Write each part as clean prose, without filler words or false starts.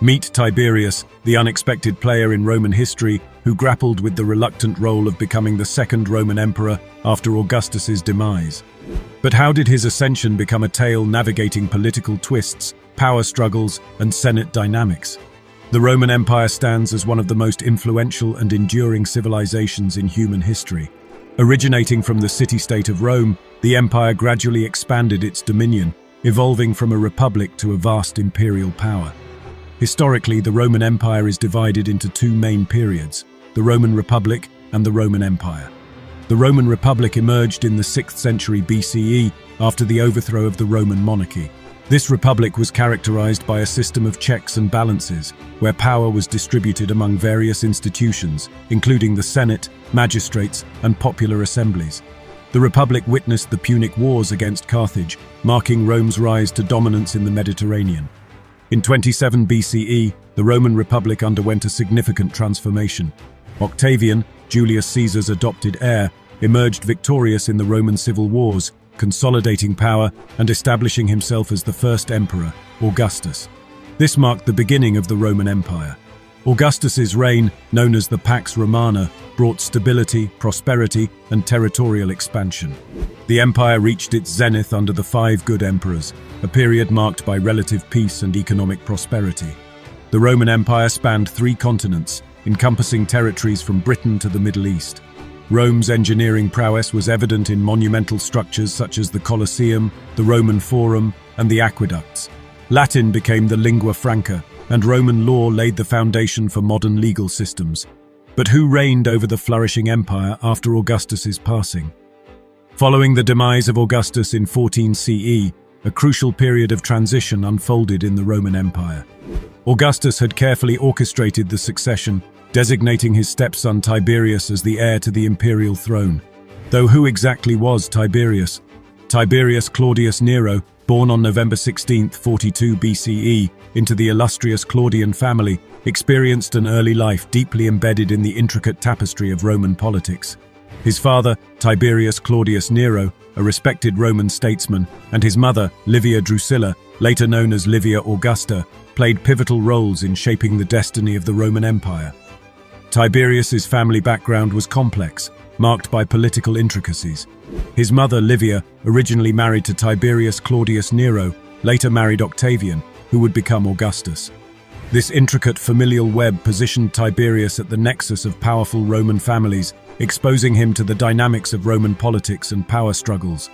Meet Tiberius, the unexpected player in Roman history who grappled with the reluctant role of becoming the second Roman emperor after Augustus's demise. But how did his ascension become a tale navigating political twists, power struggles, and Senate dynamics? The Roman Empire stands as one of the most influential and enduring civilizations in human history. Originating from the city-state of Rome, the empire gradually expanded its dominion, evolving from a republic to a vast imperial power. Historically, the Roman Empire is divided into two main periods, the Roman Republic and the Roman Empire. The Roman Republic emerged in the 6th century BCE after the overthrow of the Roman monarchy. This republic was characterized by a system of checks and balances, where power was distributed among various institutions, including the Senate, magistrates, and popular assemblies. The republic witnessed the Punic Wars against Carthage, marking Rome's rise to dominance in the Mediterranean. In 27 BCE, the Roman Republic underwent a significant transformation. Octavian, Julius Caesar's adopted heir, emerged victorious in the Roman civil wars, consolidating power and establishing himself as the first emperor, Augustus. This marked the beginning of the Roman Empire. Augustus's reign, known as the Pax Romana, brought stability, prosperity, and territorial expansion. The empire reached its zenith under the Five Good Emperors, a period marked by relative peace and economic prosperity. The Roman Empire spanned 3 continents, encompassing territories from Britain to the Middle East. Rome's engineering prowess was evident in monumental structures such as the Colosseum, the Roman Forum, and the aqueducts. Latin became the lingua franca, and Roman law laid the foundation for modern legal systems. But who reigned over the flourishing empire after Augustus's passing? Following the demise of Augustus in 14 CE, a crucial period of transition unfolded in the Roman Empire. Augustus had carefully orchestrated the succession, designating his stepson Tiberius as the heir to the imperial throne. Though who exactly was Tiberius? Tiberius Claudius Nero, born on November 16, 42 BCE, into the illustrious Claudian family, experienced an early life deeply embedded in the intricate tapestry of Roman politics. His father, Tiberius Claudius Nero, a respected Roman statesman, and his mother, Livia Drusilla, later known as Livia Augusta, played pivotal roles in shaping the destiny of the Roman Empire. Tiberius's family background was complex, marked by political intricacies. His mother, Livia, originally married to Tiberius Claudius Nero, later married Octavian, who would become Augustus. This intricate familial web positioned Tiberius at the nexus of powerful Roman families, exposing him to the dynamics of Roman politics and power struggles.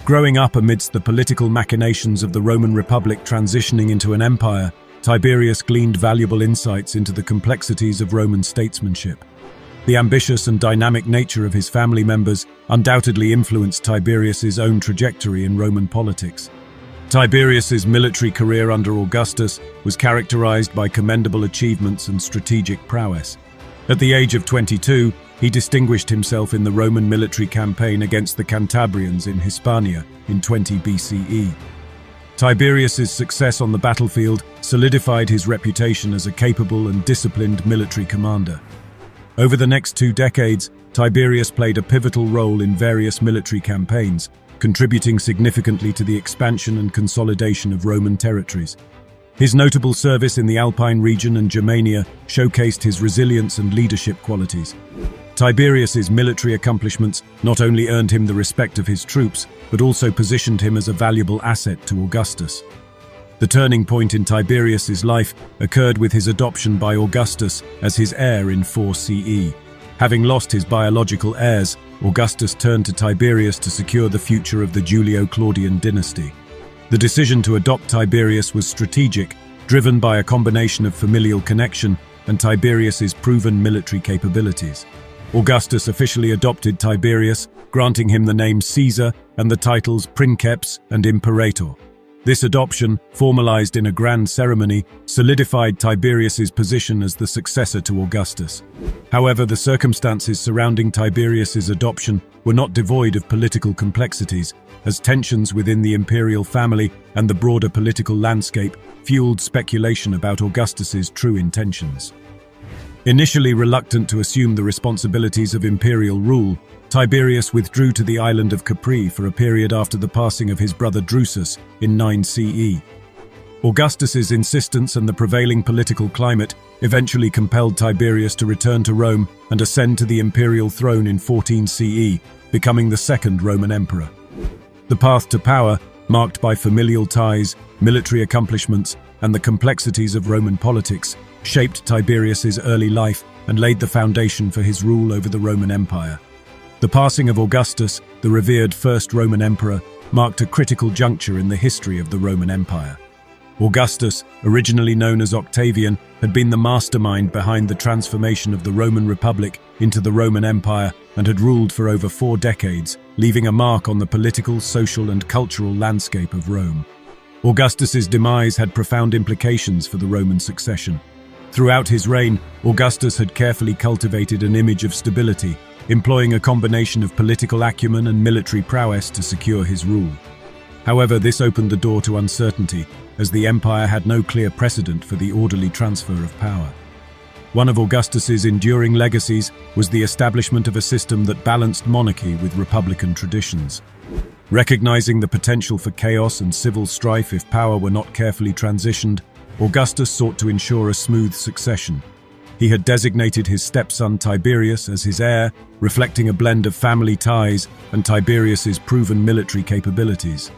Growing up amidst the political machinations of the Roman Republic transitioning into an empire, Tiberius gleaned valuable insights into the complexities of Roman statesmanship. The ambitious and dynamic nature of his family members undoubtedly influenced Tiberius's own trajectory in Roman politics. Tiberius's military career under Augustus was characterized by commendable achievements and strategic prowess. At the age of 22, he distinguished himself in the Roman military campaign against the Cantabrians in Hispania in 20 BCE. Tiberius's success on the battlefield solidified his reputation as a capable and disciplined military commander. Over the next 2 decades, Tiberius played a pivotal role in various military campaigns, contributing significantly to the expansion and consolidation of Roman territories. His notable service in the Alpine region and Germania showcased his resilience and leadership qualities. Tiberius's military accomplishments not only earned him the respect of his troops, but also positioned him as a valuable asset to Augustus. The turning point in Tiberius's life occurred with his adoption by Augustus as his heir in 4 CE. Having lost his biological heirs, Augustus turned to Tiberius to secure the future of the Julio-Claudian dynasty. The decision to adopt Tiberius was strategic, driven by a combination of familial connection and Tiberius's proven military capabilities. Augustus officially adopted Tiberius, granting him the name Caesar and the titles Princeps and Imperator. This adoption, formalized in a grand ceremony, solidified Tiberius's position as the successor to Augustus. However, the circumstances surrounding Tiberius's adoption were not devoid of political complexities, as tensions within the imperial family and the broader political landscape fueled speculation about Augustus's true intentions. Initially reluctant to assume the responsibilities of imperial rule, Tiberius withdrew to the island of Capri for a period after the passing of his brother Drusus in 9 CE. Augustus's insistence and the prevailing political climate eventually compelled Tiberius to return to Rome and ascend to the imperial throne in 14 CE, becoming the second Roman emperor. The path to power, marked by familial ties, military accomplishments, and the complexities of Roman politics, shaped Tiberius's early life and laid the foundation for his rule over the Roman Empire. The passing of Augustus, the revered first Roman emperor, marked a critical juncture in the history of the Roman Empire. Augustus, originally known as Octavian, had been the mastermind behind the transformation of the Roman Republic into the Roman Empire and had ruled for over 4 decades, leaving a mark on the political, social, and cultural landscape of Rome. Augustus's demise had profound implications for the Roman succession. Throughout his reign, Augustus had carefully cultivated an image of stability, employing a combination of political acumen and military prowess to secure his rule. However, this opened the door to uncertainty, as the empire had no clear precedent for the orderly transfer of power. One of Augustus's enduring legacies was the establishment of a system that balanced monarchy with republican traditions. Recognizing the potential for chaos and civil strife if power were not carefully transitioned, Augustus sought to ensure a smooth succession. He had designated his stepson Tiberius as his heir, reflecting a blend of family ties and Tiberius's proven military capabilities.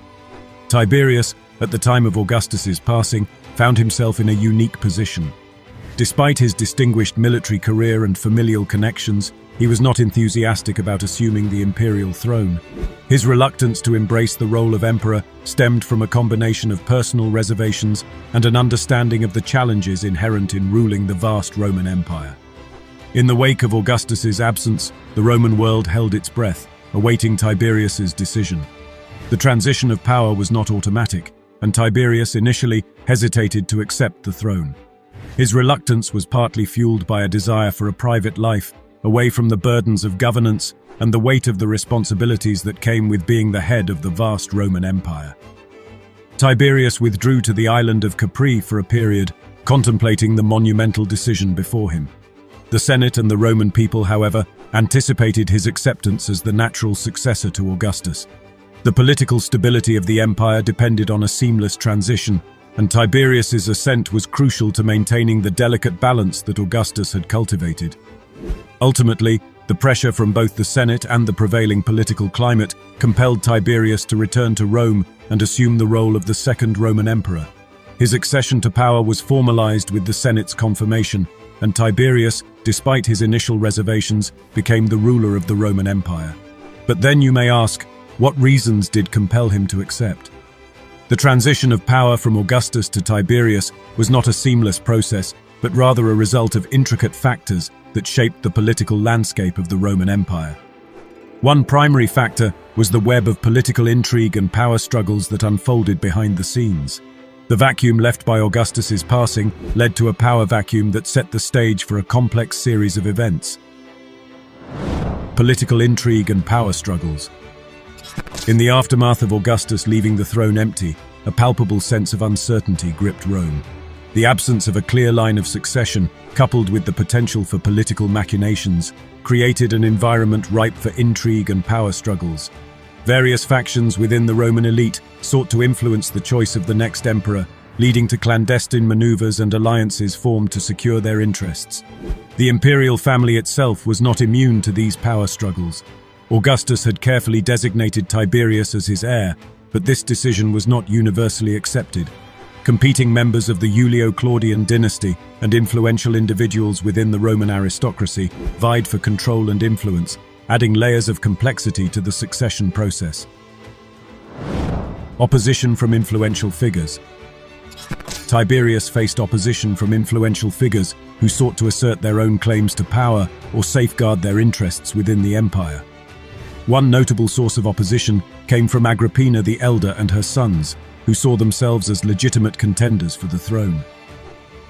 Tiberius, at the time of Augustus's passing, found himself in a unique position. Despite his distinguished military career and familial connections, he was not enthusiastic about assuming the imperial throne. His reluctance to embrace the role of emperor stemmed from a combination of personal reservations and an understanding of the challenges inherent in ruling the vast Roman Empire. In the wake of Augustus's absence, the Roman world held its breath, awaiting Tiberius's decision. The transition of power was not automatic, and Tiberius initially hesitated to accept the throne. His reluctance was partly fueled by a desire for a private life, away from the burdens of governance and the weight of the responsibilities that came with being the head of the vast Roman Empire. Tiberius withdrew to the island of Capri for a period, contemplating the monumental decision before him. The Senate and the Roman people, however, anticipated his acceptance as the natural successor to Augustus. The political stability of the empire depended on a seamless transition, and Tiberius's ascent was crucial to maintaining the delicate balance that Augustus had cultivated. Ultimately, the pressure from both the Senate and the prevailing political climate compelled Tiberius to return to Rome and assume the role of the second Roman emperor. His accession to power was formalized with the Senate's confirmation, and Tiberius, despite his initial reservations, became the ruler of the Roman Empire. But then you may ask, what reasons did compel him to accept? The transition of power from Augustus to Tiberius was not a seamless process, but rather a result of intricate factors that shaped the political landscape of the Roman Empire. One primary factor was the web of political intrigue and power struggles that unfolded behind the scenes. The vacuum left by Augustus's passing led to a power vacuum that set the stage for a complex series of events. Political intrigue and power struggles. In the aftermath of Augustus leaving the throne empty, a palpable sense of uncertainty gripped Rome. The absence of a clear line of succession, coupled with the potential for political machinations, created an environment ripe for intrigue and power struggles. Various factions within the Roman elite sought to influence the choice of the next emperor, leading to clandestine maneuvers and alliances formed to secure their interests. The imperial family itself was not immune to these power struggles. Augustus had carefully designated Tiberius as his heir, but this decision was not universally accepted. Competing members of the Julio-Claudian dynasty and influential individuals within the Roman aristocracy vied for control and influence, adding layers of complexity to the succession process. Opposition from influential figures. Tiberius faced opposition from influential figures who sought to assert their own claims to power or safeguard their interests within the empire. One notable source of opposition came from Agrippina the Elder and her sons, who saw themselves as legitimate contenders for the throne.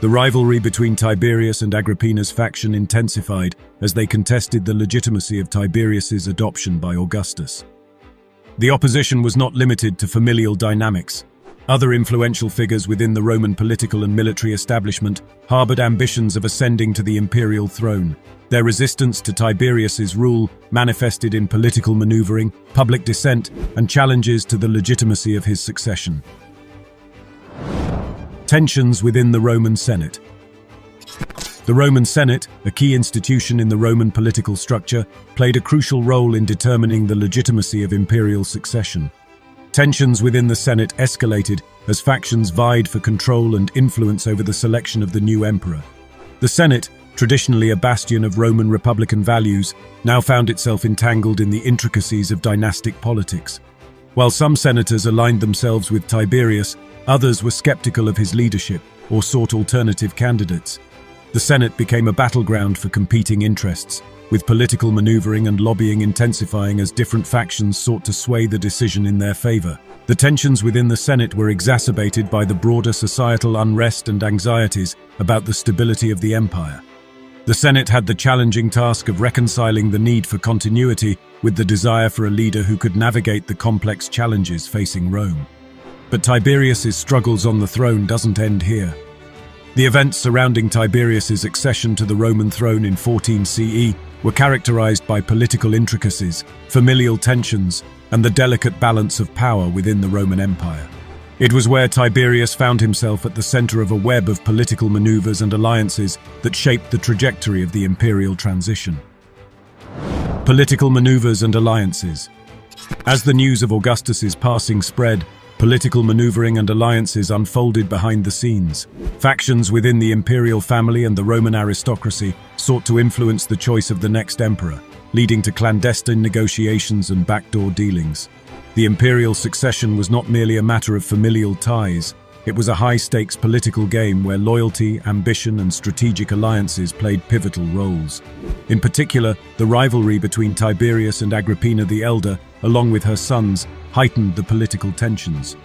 The rivalry between Tiberius and Agrippina's faction intensified as they contested the legitimacy of Tiberius's adoption by Augustus. The opposition was not limited to familial dynamics. Other influential figures within the Roman political and military establishment harbored ambitions of ascending to the imperial throne. Their resistance to Tiberius's rule manifested in political maneuvering, public dissent, and challenges to the legitimacy of his succession. Tensions within the Roman Senate. The Roman Senate, a key institution in the Roman political structure, played a crucial role in determining the legitimacy of imperial succession. Tensions within the Senate escalated as factions vied for control and influence over the selection of the new emperor. The Senate, traditionally a bastion of Roman republican values, now found itself entangled in the intricacies of dynastic politics. While some senators aligned themselves with Tiberius, others were skeptical of his leadership or sought alternative candidates. The Senate became a battleground for competing interests, with political maneuvering and lobbying intensifying as different factions sought to sway the decision in their favor. The tensions within the Senate were exacerbated by the broader societal unrest and anxieties about the stability of the empire. The Senate had the challenging task of reconciling the need for continuity with the desire for a leader who could navigate the complex challenges facing Rome. But Tiberius's struggles on the throne doesn't end here. The events surrounding Tiberius's accession to the Roman throne in 14 CE were characterized by political intricacies, familial tensions, and the delicate balance of power within the Roman Empire. It was where Tiberius found himself at the center of a web of political maneuvers and alliances that shaped the trajectory of the imperial transition. Political maneuvers and alliances. As the news of Augustus's passing spread, political maneuvering and alliances unfolded behind the scenes. Factions within the imperial family and the Roman aristocracy sought to influence the choice of the next emperor, leading to clandestine negotiations and backdoor dealings. The imperial succession was not merely a matter of familial ties. It was a high-stakes political game where loyalty, ambition, and strategic alliances played pivotal roles. In particular, the rivalry between Tiberius and Agrippina the Elder, along with her sons, heightened the political tensions.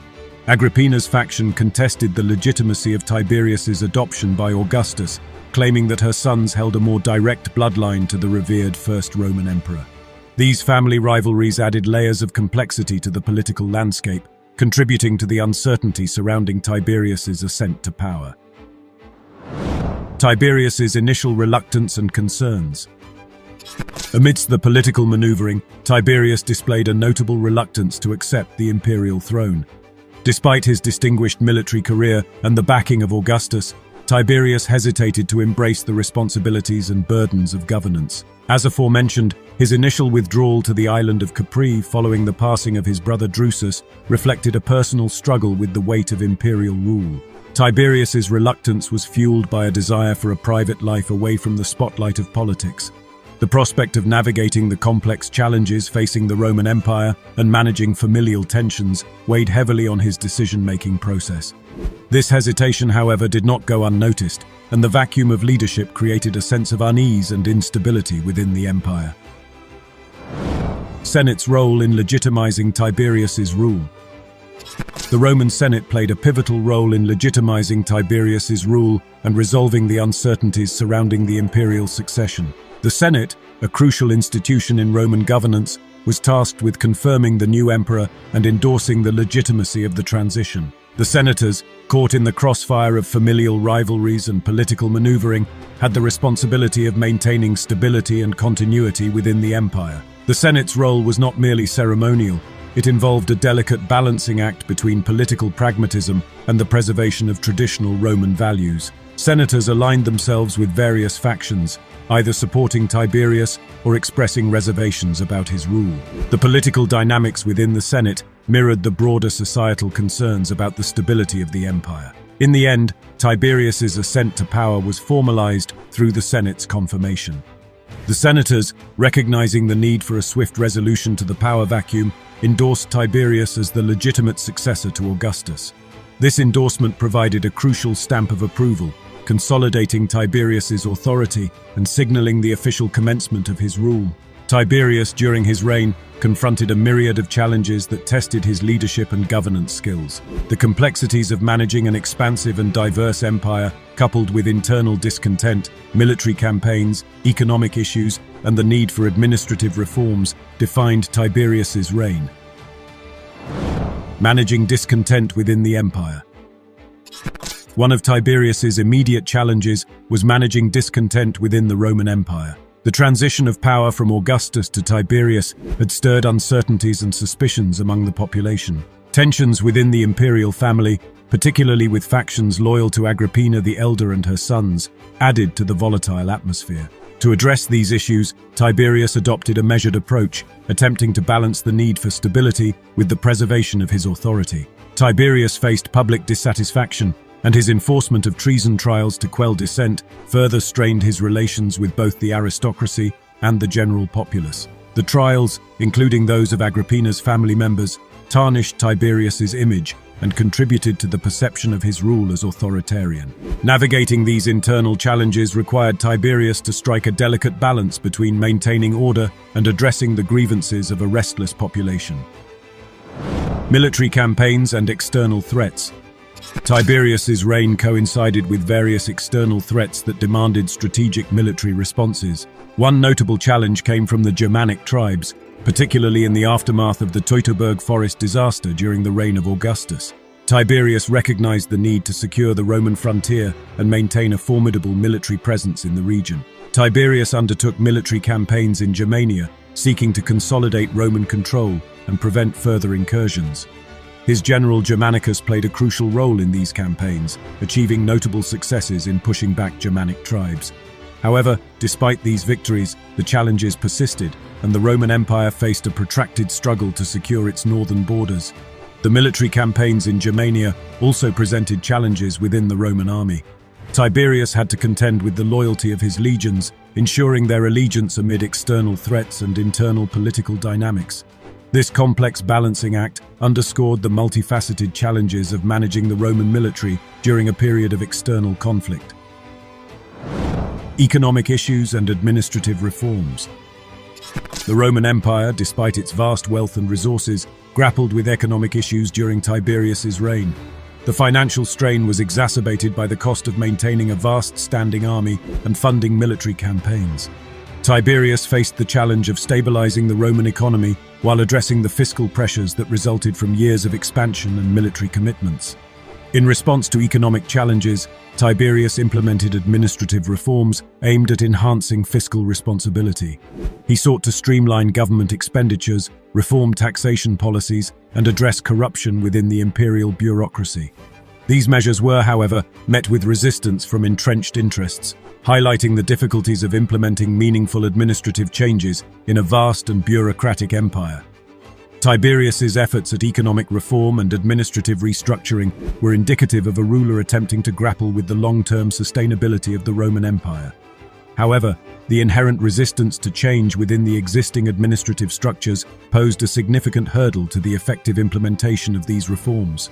Agrippina's faction contested the legitimacy of Tiberius's adoption by Augustus, claiming that her sons held a more direct bloodline to the revered first Roman emperor. These family rivalries added layers of complexity to the political landscape, contributing to the uncertainty surrounding Tiberius's ascent to power. Tiberius's initial reluctance and concerns. Amidst the political maneuvering, Tiberius displayed a notable reluctance to accept the imperial throne. Despite his distinguished military career and the backing of Augustus, Tiberius hesitated to embrace the responsibilities and burdens of governance. As aforementioned, his initial withdrawal to the island of Capri following the passing of his brother Drusus reflected a personal struggle with the weight of imperial rule. Tiberius's reluctance was fueled by a desire for a private life away from the spotlight of politics. The prospect of navigating the complex challenges facing the Roman Empire and managing familial tensions weighed heavily on his decision-making process. This hesitation, however, did not go unnoticed, and the vacuum of leadership created a sense of unease and instability within the empire. Senate's role in legitimizing Tiberius's rule. The Roman Senate played a pivotal role in legitimizing Tiberius's rule and resolving the uncertainties surrounding the imperial succession. The Senate, a crucial institution in Roman governance, was tasked with confirming the new emperor and endorsing the legitimacy of the transition. The senators, caught in the crossfire of familial rivalries and political maneuvering, had the responsibility of maintaining stability and continuity within the empire. The Senate's role was not merely ceremonial. It involved a delicate balancing act between political pragmatism and the preservation of traditional Roman values. Senators aligned themselves with various factions, either supporting Tiberius or expressing reservations about his rule. The political dynamics within the Senate mirrored the broader societal concerns about the stability of the empire. In the end, Tiberius's ascent to power was formalized through the Senate's confirmation. The senators, recognizing the need for a swift resolution to the power vacuum, endorsed Tiberius as the legitimate successor to Augustus. This endorsement provided a crucial stamp of approval, consolidating Tiberius's authority and signaling the official commencement of his rule. Tiberius, during his reign, confronted a myriad of challenges that tested his leadership and governance skills. The complexities of managing an expansive and diverse empire, coupled with internal discontent, military campaigns, economic issues, and the need for administrative reforms, defined Tiberius's reign. Managing discontent within the empire. One of Tiberius's immediate challenges was managing discontent within the Roman Empire. The transition of power from Augustus to Tiberius had stirred uncertainties and suspicions among the population. Tensions within the imperial family, particularly with factions loyal to Agrippina the Elder and her sons, added to the volatile atmosphere. To address these issues, Tiberius adopted a measured approach, attempting to balance the need for stability with the preservation of his authority. Tiberius faced public dissatisfaction, and his enforcement of treason trials to quell dissent further strained his relations with both the aristocracy and the general populace. The trials, including those of Agrippina's family members, tarnished Tiberius's image and contributed to the perception of his rule as authoritarian. Navigating these internal challenges required Tiberius to strike a delicate balance between maintaining order and addressing the grievances of a restless population. Military campaigns and external threats. Tiberius's reign coincided with various external threats that demanded strategic military responses. One notable challenge came from the Germanic tribes, particularly in the aftermath of the Teutoburg forest disaster during the reign of Augustus. Tiberius recognized the need to secure the Roman frontier and maintain a formidable military presence in the region. Tiberius undertook military campaigns in Germania, seeking to consolidate Roman control and prevent further incursions. His general Germanicus played a crucial role in these campaigns, achieving notable successes in pushing back Germanic tribes. However, despite these victories, the challenges persisted, and the Roman Empire faced a protracted struggle to secure its northern borders. The military campaigns in Germania also presented challenges within the Roman army. Tiberius had to contend with the loyalty of his legions, ensuring their allegiance amid external threats and internal political dynamics. This complex balancing act underscored the multifaceted challenges of managing the Roman military during a period of external conflict. Economic issues and administrative reforms. The Roman Empire, despite its vast wealth and resources, grappled with economic issues during Tiberius's reign. The financial strain was exacerbated by the cost of maintaining a vast standing army and funding military campaigns. Tiberius faced the challenge of stabilizing the Roman economy while addressing the fiscal pressures that resulted from years of expansion and military commitments. In response to economic challenges, Tiberius implemented administrative reforms aimed at enhancing fiscal responsibility. He sought to streamline government expenditures, reform taxation policies, and address corruption within the imperial bureaucracy. These measures were, however, met with resistance from entrenched interests, highlighting the difficulties of implementing meaningful administrative changes in a vast and bureaucratic empire. Tiberius's efforts at economic reform and administrative restructuring were indicative of a ruler attempting to grapple with the long-term sustainability of the Roman Empire. However, the inherent resistance to change within the existing administrative structures posed a significant hurdle to the effective implementation of these reforms.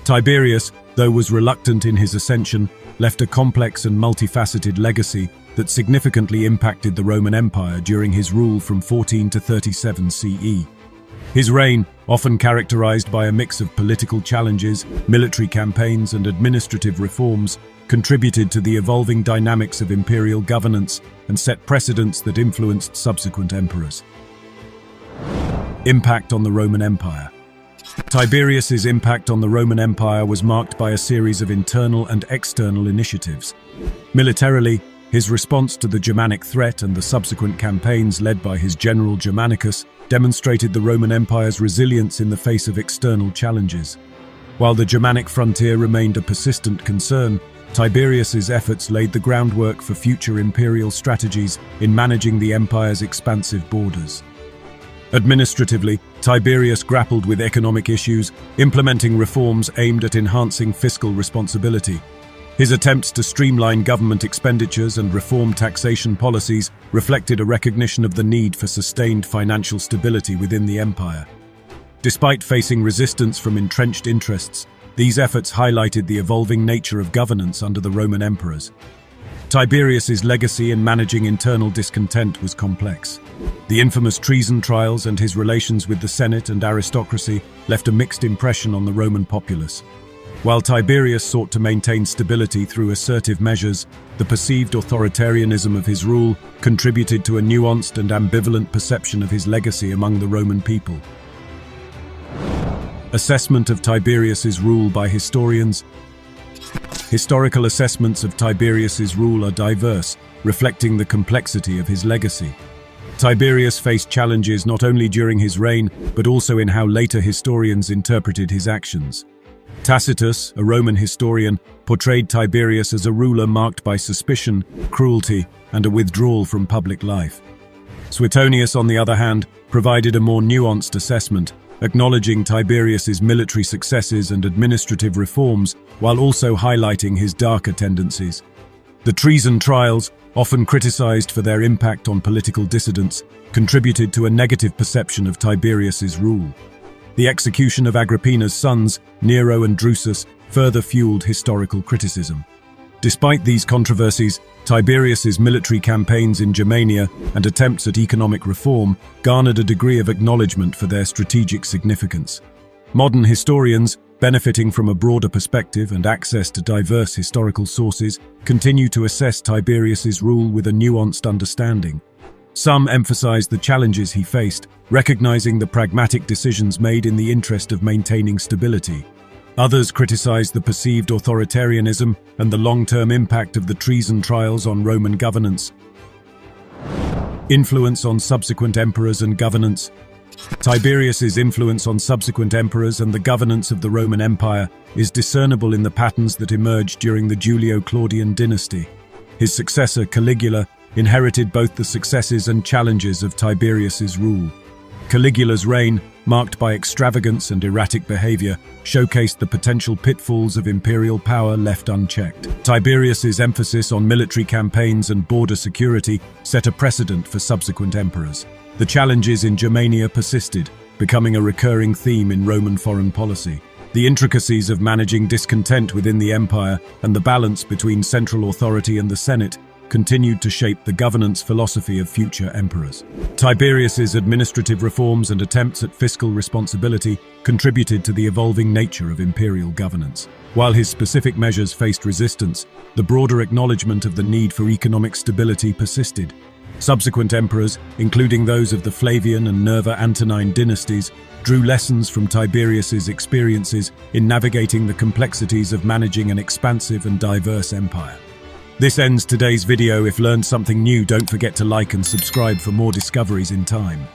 Tiberius, though was reluctant in his ascension, left a complex and multifaceted legacy that significantly impacted the Roman Empire during his rule from 14 to 37 CE. His reign, often characterized by a mix of political challenges, military campaigns, and administrative reforms, contributed to the evolving dynamics of imperial governance and set precedents that influenced subsequent emperors. Impact on the Roman Empire. Tiberius's impact on the Roman Empire was marked by a series of internal and external initiatives. Militarily, his response to the Germanic threat and the subsequent campaigns led by his general Germanicus demonstrated the Roman Empire's resilience in the face of external challenges. While the Germanic frontier remained a persistent concern, Tiberius's efforts laid the groundwork for future imperial strategies in managing the empire's expansive borders. Administratively, Tiberius grappled with economic issues, implementing reforms aimed at enhancing fiscal responsibility. His attempts to streamline government expenditures and reform taxation policies reflected a recognition of the need for sustained financial stability within the empire. Despite facing resistance from entrenched interests, these efforts highlighted the evolving nature of governance under the Roman emperors. Tiberius's legacy in managing internal discontent was complex. The infamous treason trials and his relations with the Senate and aristocracy left a mixed impression on the Roman populace. While Tiberius sought to maintain stability through assertive measures, the perceived authoritarianism of his rule contributed to a nuanced and ambivalent perception of his legacy among the Roman people. Assessment of Tiberius's rule by historians. Historical assessments of Tiberius's rule are diverse, reflecting the complexity of his legacy. Tiberius faced challenges not only during his reign, but also in how later historians interpreted his actions. Tacitus, a Roman historian, portrayed Tiberius as a ruler marked by suspicion, cruelty, and a withdrawal from public life. Suetonius, on the other hand, provided a more nuanced assessment, acknowledging Tiberius's military successes and administrative reforms while also highlighting his darker tendencies. The treason trials, often criticized for their impact on political dissidents, contributed to a negative perception of Tiberius's rule. The execution of Agrippina's sons, Nero and Drusus, further fueled historical criticism. Despite these controversies, Tiberius's military campaigns in Germania and attempts at economic reform garnered a degree of acknowledgement for their strategic significance. Modern historians, benefiting from a broader perspective and access to diverse historical sources, continue to assess Tiberius's rule with a nuanced understanding. Some emphasize the challenges he faced, recognizing the pragmatic decisions made in the interest of maintaining stability. Others criticize the perceived authoritarianism and the long-term impact of the treason trials on Roman governance. Influence on subsequent emperors and governance. Tiberius's influence on subsequent emperors and the governance of the Roman Empire is discernible in the patterns that emerged during the Julio-Claudian dynasty. His successor, Caligula, inherited both the successes and challenges of Tiberius's rule. Caligula's reign, marked by extravagance and erratic behavior, showcased the potential pitfalls of imperial power left unchecked. Tiberius's emphasis on military campaigns and border security set a precedent for subsequent emperors. The challenges in Germania persisted, becoming a recurring theme in Roman foreign policy. The intricacies of managing discontent within the empire and the balance between central authority and the Senate continued to shape the governance philosophy of future emperors. Tiberius's administrative reforms and attempts at fiscal responsibility contributed to the evolving nature of imperial governance. While his specific measures faced resistance, the broader acknowledgement of the need for economic stability persisted. Subsequent emperors, including those of the Flavian and Nerva-Antonine dynasties, drew lessons from Tiberius's experiences in navigating the complexities of managing an expansive and diverse empire. This ends today's video. If you learned something new, don't forget to like and subscribe for more discoveries in time.